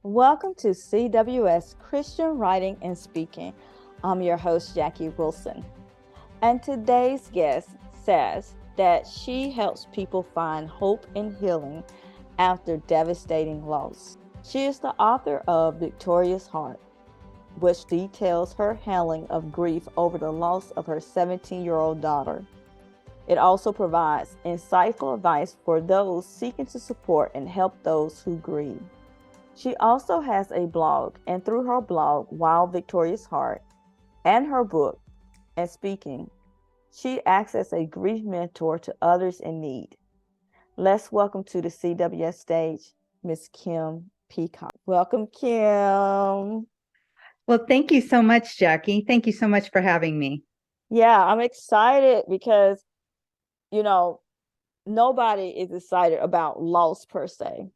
Welcome to CWS Christian Writing and Speaking. I'm your host, Jackie Wilson. And today's guest says that she helps people find hope and healing after devastating loss. She is the author of Victorious Heart, which details her handling of grief over the loss of her 17-year-old daughter. It also provides insightful advice for those seeking to support and help those who grieve. She also has a blog, and through her blog, Wild Victorious Heart, and her book, and speaking, she acts as a grief mentor to others in need. Let's welcome to the CWS stage, Miss Kim Peacock. Welcome, Kim. Well, thank you so much, Jackie. Thank you so much for having me. Yeah, I'm excited because, you know, nobody is excited about loss per se,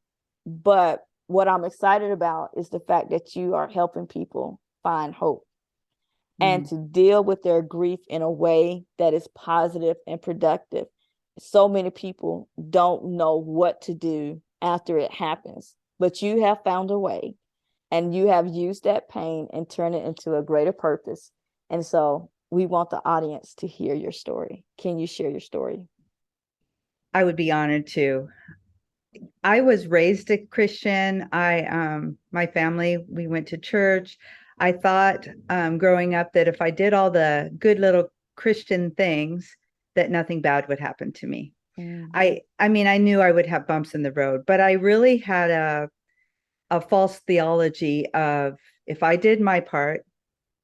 but what I'm excited about is the fact that you are helping people find hope and to deal with their grief in a way that is positive and productive. So many people don't know what to do after it happens, but you have found a way and you have used that pain and turned it into a greater purpose. And so we want the audience to hear your story. Can you share your story? I would be honored to. I was raised a Christian. My family, we went to church. I thought growing up that if I did all the good little Christian things, that nothing bad would happen to me. Mm. I mean, I knew I would have bumps in the road, but I really had a false theology of if I did my part,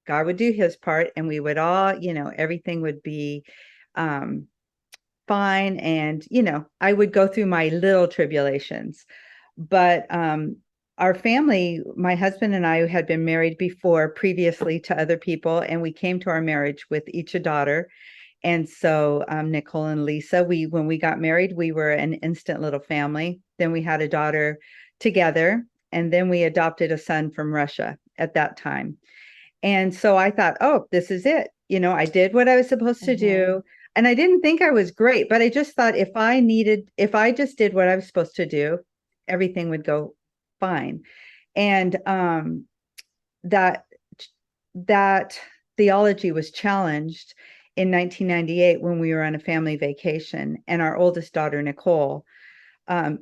God would do his part, and we would all, everything would be um, fine. And, I would go through my little tribulations. But our family, my husband and I had been married before previously to other people, and we came to our marriage with each a daughter. And so Nicole and Lisa, when we got married, we were an instant little family. Then we had a daughter together, and then we adopted a son from Russia at that time. And so I thought, oh, this is it. I did what I was supposed to do. And I didn't think I was great, but I just thought if I just did what I was supposed to do, everything would go fine. And that that theology was challenged in 1998 when we were on a family vacation, and our oldest daughter, Nicole, um,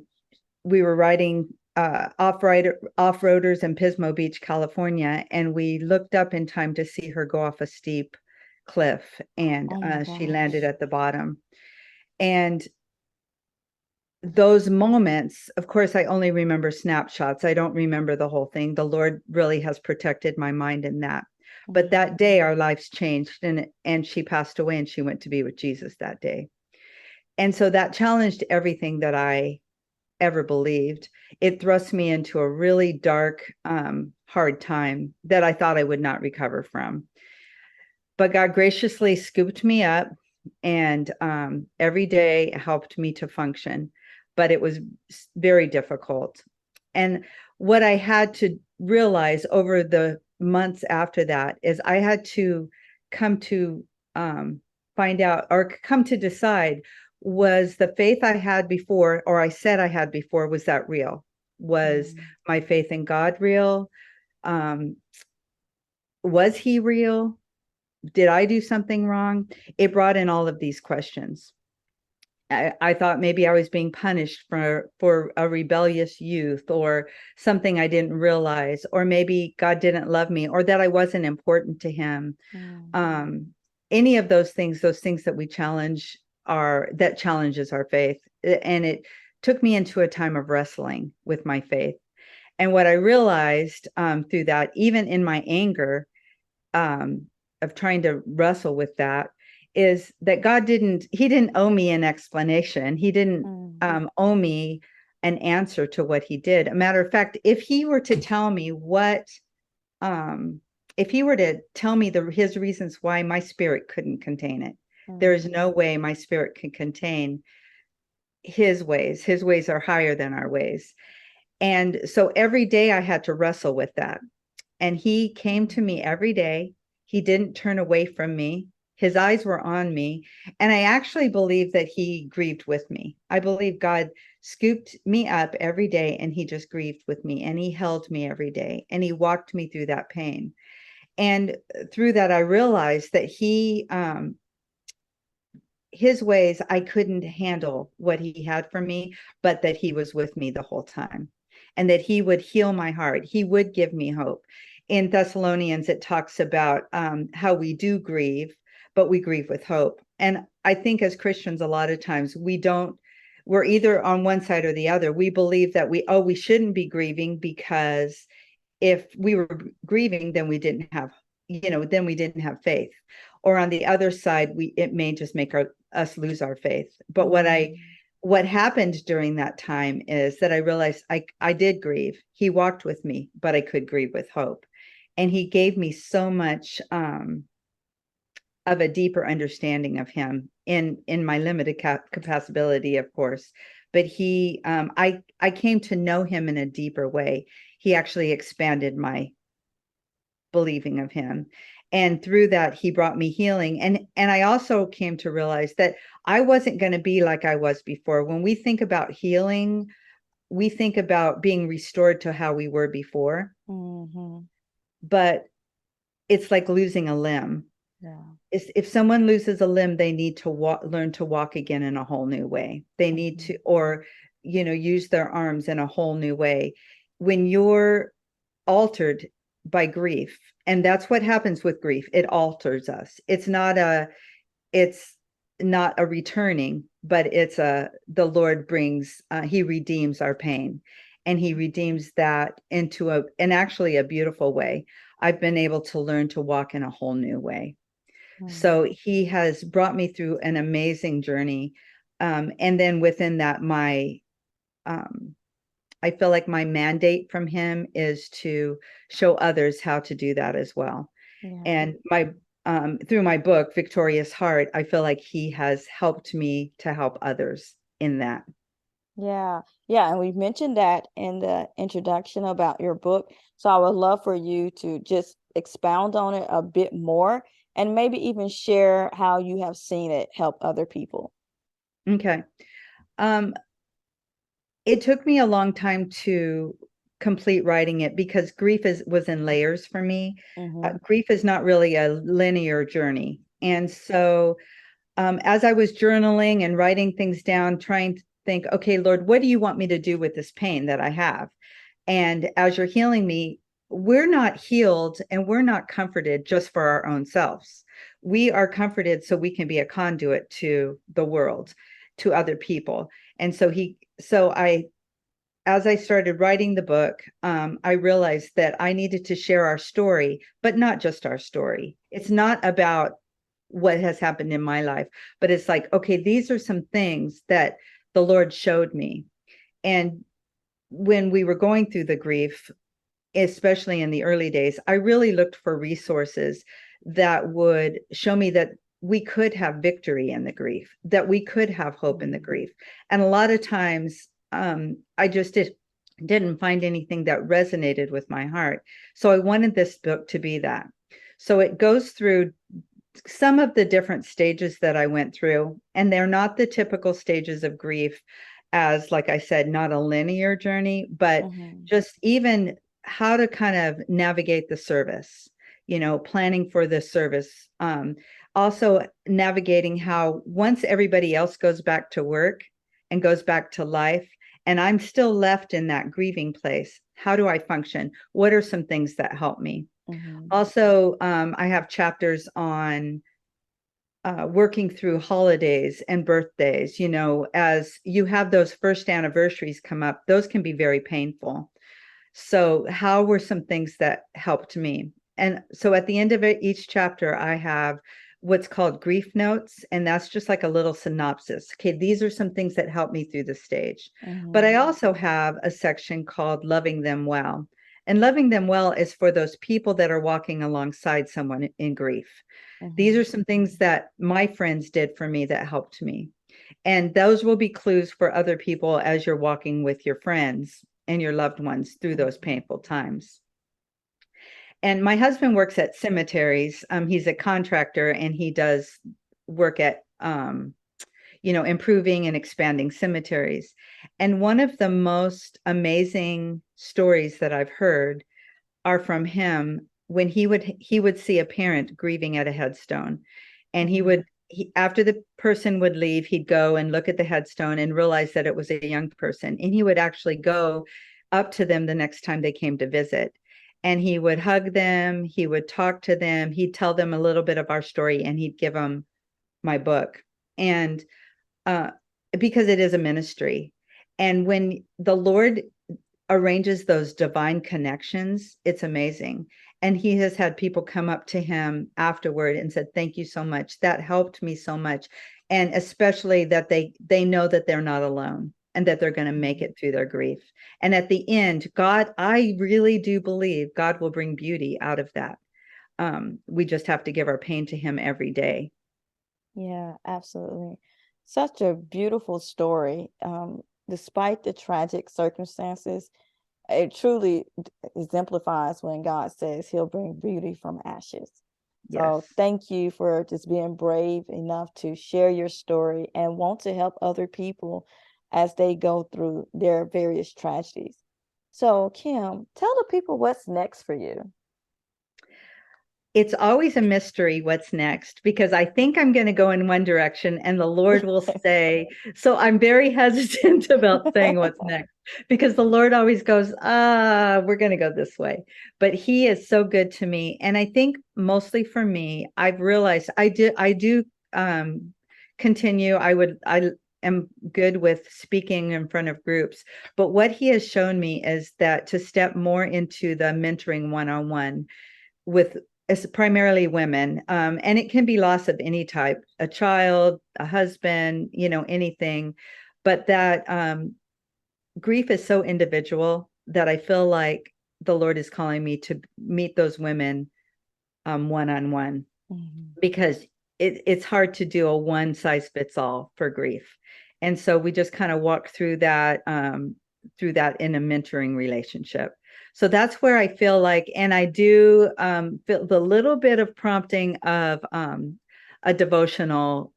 we were riding off-roaders in Pismo Beach, California, and we looked up in time to see her go off a steep cliff, and Oh my she landed gosh. at the bottom. And those moments, of course, I only remember snapshots. I don't remember the whole thing. The Lord really has protected my mind in that. But that day, our lives changed, and she passed away, and she went to be with Jesus that day. And so that challenged everything that I ever believed. It thrust me into a really dark, hard time that I thought I would not recover from. But God graciously scooped me up, and every day helped me to function. But it was very difficult. And what I had to realize over the months after that is I had to come to find out, or come to decide, was the faith I had before, or I said I had before, was that real? Was my faith in God real? Um, was he real? Did I do something wrong? It brought in all of these questions. I thought maybe I was being punished for a rebellious youth, or something I didn't realize, or maybe God didn't love me, or that I wasn't important to him. Um, any of those things that we challenge that challenges our faith. And it took me into a time of wrestling with my faith. And what I realized through that, even in my anger, of trying to wrestle with that, is that he didn't owe me an explanation. He didn't owe me an answer to what he did. A matter of fact, if he were to tell me his reasons why, my spirit couldn't contain it. There is no way my spirit can contain his ways. His ways are higher than our ways. And so every day I had to wrestle with that. And he came to me every day. He didn't turn away from me. His eyes were on me. And I actually believe that he grieved with me. I believe God scooped me up every day and he just grieved with me and he held me every day and he walked me through that pain. And through that, I realized that his ways, I couldn't handle what he had for me, but that he was with me the whole time and that he would heal my heart. He would give me hope. In Thessalonians, it talks about how we do grieve, but we grieve with hope. And I think as Christians, a lot of times we're either on one side or the other. We believe that we shouldn't be grieving because if we were grieving, then we didn't have, then we didn't have faith. Or on the other side, it may just make us lose our faith. But what happened during that time is that I realized I did grieve. He walked with me, but I could grieve with hope. And he gave me so much of a deeper understanding of him in my limited capacity, of course. But I came to know him in a deeper way. He actually expanded my believing of him. And through that, he brought me healing. And I also came to realize that I wasn't going to be like I was before. When we think about healing, we think about being restored to how we were before. Mm-hmm. But it's like losing a limb. Yeah. If someone loses a limb, they need to learn to walk again in a whole new way. They need to, or, use their arms in a whole new way. When you're altered by grief, and that's what happens with grief, it alters us. It's not a returning, but the Lord brings, he redeems our pain, and he redeems that into actually a beautiful way. I've been able to learn to walk in a whole new way. So he has brought me through an amazing journey. And then within that, I feel like my mandate from him is to show others how to do that as well. Yeah. And through my book, Victorious Heart, I feel like he has helped me to help others in that. Yeah. Yeah. And we've mentioned that in the introduction about your book. So I would love for you to just expound on it a bit more and maybe even share how you have seen it help other people. Okay. It took me a long time to complete writing it because grief was in layers for me. Grief is not really a linear journey. And so as I was journaling and writing things down, trying to think, okay, Lord, what do you want me to do with this pain that I have? And as you're healing me, we're not healed and we're not comforted just for our own selves. We are comforted so we can be a conduit to the world, to other people. And so as I started writing the book, I realized that I needed to share our story, but not just our story. It's not about what has happened in my life, but it's like, okay, these are some things that the Lord showed me. And when we were going through the grief, especially in the early days, I really looked for resources that would show me that we could have victory in the grief, that we could have hope in the grief. And a lot of times, I just didn't find anything that resonated with my heart. So I wanted this book to be that. So it goes through some of the different stages that I went through, and they're not the typical stages of grief as, like I said, not a linear journey, but just even how to kind of navigate the service, planning for the service. Also navigating how once everybody else goes back to work and goes back to life, and I'm still left in that grieving place, how do I function? What are some things that help me? Also, I have chapters on working through holidays and birthdays. As you have those first anniversaries come up, those can be very painful. So how were some things that helped me? And so at the end of each chapter, I have what's called grief notes, and that's just like a little synopsis. Okay, these are some things that helped me through the stage. But I also have a section called Loving Them Well. And loving them well is for those people that are walking alongside someone in grief. These are some things that my friends did for me that helped me. And those will be clues for other people as you're walking with your friends and your loved ones through those painful times. And my husband works at cemeteries. He's a contractor, and he does work at improving and expanding cemeteries. And one of the most amazing stories that I've heard are from him when he would see a parent grieving at a headstone, and after the person would leave, he'd go and look at the headstone and realize that it was a young person, and he would actually go up to them the next time they came to visit, and he would hug them, he would talk to them, he'd tell them a little bit of our story, and he'd give them my book. And uh, because it is a ministry. And when the Lord arranges those divine connections, it's amazing. And he has had people come up to him afterward and said, "Thank you so much. That helped me so much." And especially that they know that they're not alone and that they're going to make it through their grief. And at the end, God, I really do believe God will bring beauty out of that. We just have to give our pain to him every day. Yeah, absolutely. Such a beautiful story. Despite the tragic circumstances, it truly exemplifies when God says he'll bring beauty from ashes. So Yes. thank you for just being brave enough to share your story and want to help other people as they go through their various tragedies. So, Kim, tell the people what's next for you. It's always a mystery what's next, because I think I'm going to go in one direction and the Lord will say, so I'm very hesitant about saying what's next, because the Lord always goes, we're going to go this way. But he is so good to me. And I think mostly for me, I've realized I do continue. I am good with speaking in front of groups, but what he has shown me is that to step more into the mentoring one-on-one with, it's primarily women, and it can be loss of any type, a child, a husband, anything, but that grief is so individual that I feel like the Lord is calling me to meet those women one-on-one, Mhm. because it's hard to do a one size fits all for grief. And so we just kind of walk through that in a mentoring relationship. So that's where I feel like, and I do feel the little bit of prompting of a devotional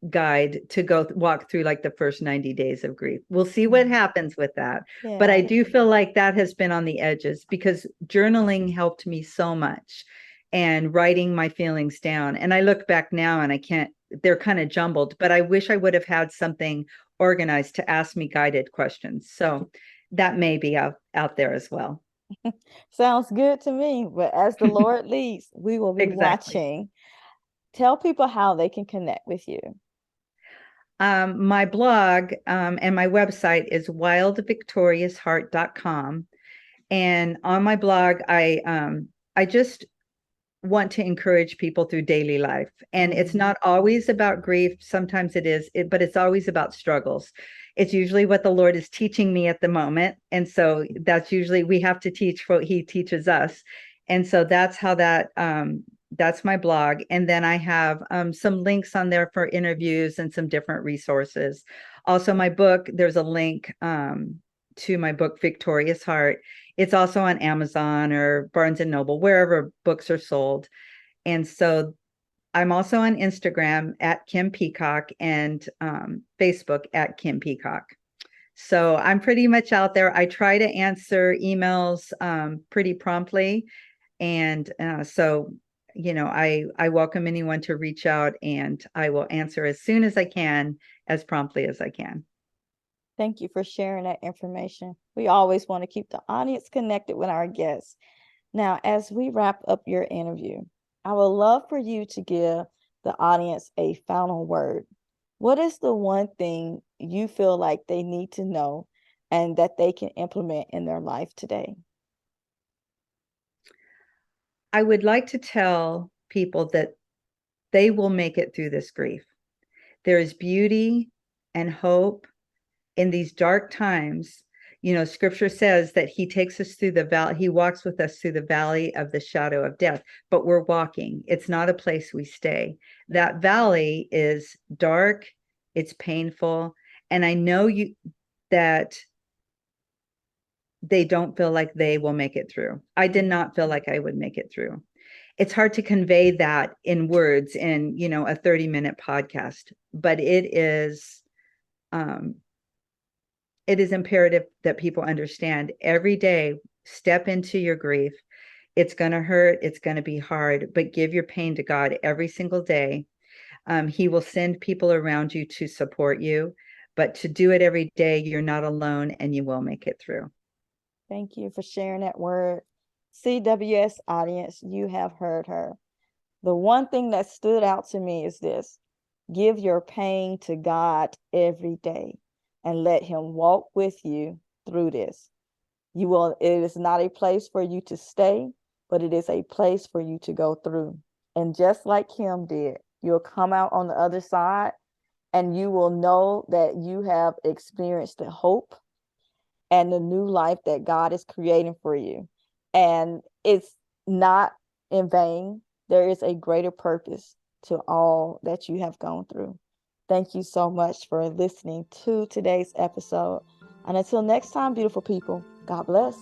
guide to go walk through like the first 90 days of grief. We'll see what happens with that. But I Yeah. do feel like that has been on the edges, because journaling helped me so much, and writing my feelings down. And I look back now and I can't, they're kind of jumbled, but I wish I would have had something organized to ask me guided questions. So that may be out there as well. Sounds good to me. But as the Lord leads, we will be Exactly. watching. Tell people how they can connect with you. My blog and my website is wildvictoriousheart.com. And on my blog, I just want to encourage people through daily life. And it's not always about grief. Sometimes it is, but it's always about struggles. It's usually what the Lord is teaching me at the moment. And so that's usually, we have to teach what he teaches us. And so that's my blog. And then I have some links on there for interviews and some different resources. Also, my book, there's a link to my book, Victorious Heart. It's also on Amazon or Barnes and Noble, wherever books are sold. And so I'm also on Instagram at Kim Peacock, and Facebook at Kim Peacock. So I'm pretty much out there. I try to answer emails pretty promptly. And I welcome anyone to reach out, and I will answer as soon as I can, as promptly as I can. Thank you for sharing that information. We always want to keep the audience connected with our guests. Now, as we wrap up your interview, I would love for you to give the audience a final word. What is the one thing you feel like they need to know and that they can implement in their life today? I would like to tell people that they will make it through this grief. There is beauty and hope in these dark times. Scripture says that he takes us through the valley, he walks with us through the valley of the shadow of death, but we're walking. It's not a place we stay. That valley is dark, it's painful, and I know that they don't feel like they will make it through. I did not feel like I would make it through. It's hard to convey that in words in, a 30-minute podcast, but it is imperative that people understand every day, step into your grief. It's going to hurt. It's going to be hard, but give your pain to God every single day. He will send people around you to support you, but to do it every day, you're not alone and you will make it through. Thank you for sharing that word. CWS audience, you have heard her. The one thing that stood out to me is this: give your pain to God every day and let Him walk with you through this. It is not a place for you to stay, but it is a place for you to go through. And just like Kim did, you'll come out on the other side and you will know that you have experienced the hope and the new life that God is creating for you. And it's not in vain. There is a greater purpose to all that you have gone through. Thank you so much for listening to today's episode. And until next time, beautiful people, God bless.